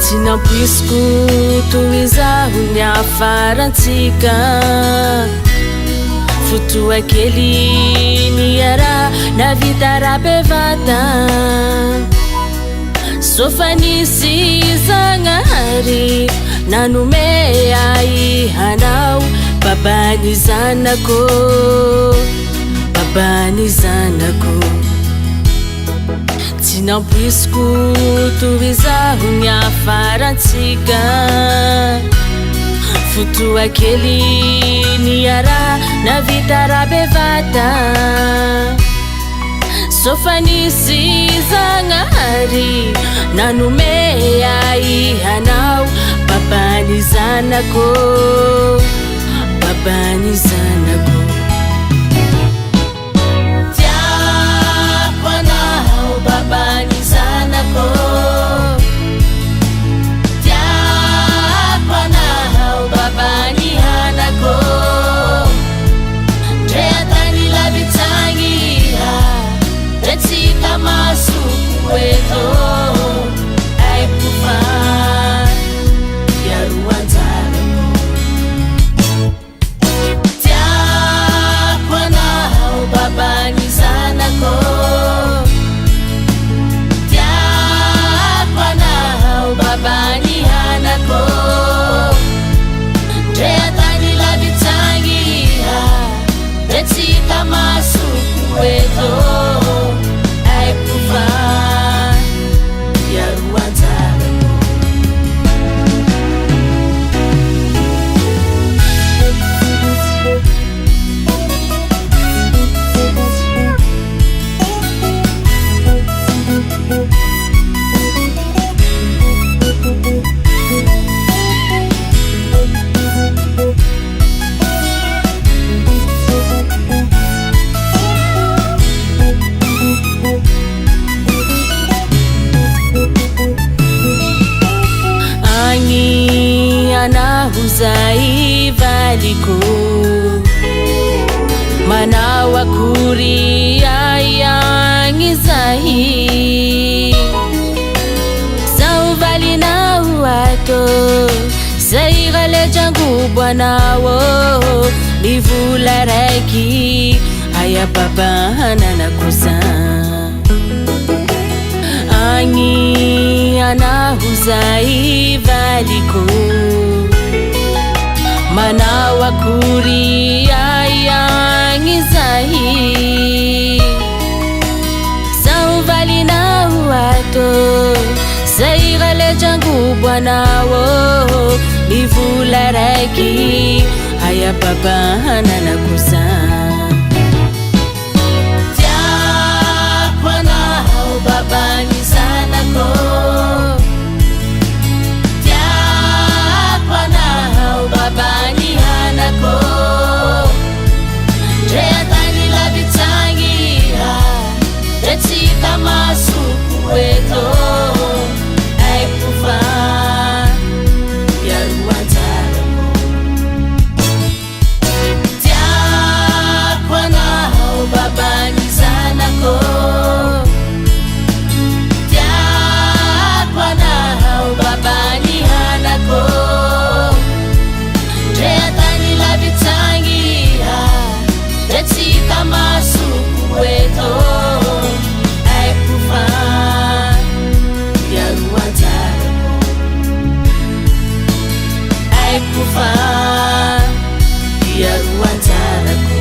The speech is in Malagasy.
tsy nampoisiko toy izaho ny afarantsika fotoa kely niara navita rabevata sofa nisy zagnahary nanome ai hanao babany zanako tsy nampoisiko toy izaho ny afarantsika fotoa kely niara navita rabevata sofa nisy zagnahary nanome ai hanao babany zanako tiako anao babany zanako tiako anao babany hanako ndre atany lavitsangiha ndre tsika masoko eto aiko fa iaroanjarako tiako anao babany zanako tiako anao babany hanako ndre atany lavitsangiha ndre tsika masoko eto aiko fa iaroanjarako anaho zay valiko manao akory ai agny zay zaho valinao ato zay raledrangombo anao mivola raiky aya babananako za agny anaho zay valiko manao akory ai agny zay zaho valinao ato zay raledrangombo anao mivola raiky aya babananako za tiako anao babany zanako tiako anao babany hanako ndre atany lavitsangiha ndre tsika masoko eto aiko fa iaroanjarako tiako anao babany zanako tiako anao babany hanako ndre atany lavitsangiha ndre tsika masoko eto aiko fa iaroanjarako aiko fa iaroanjarako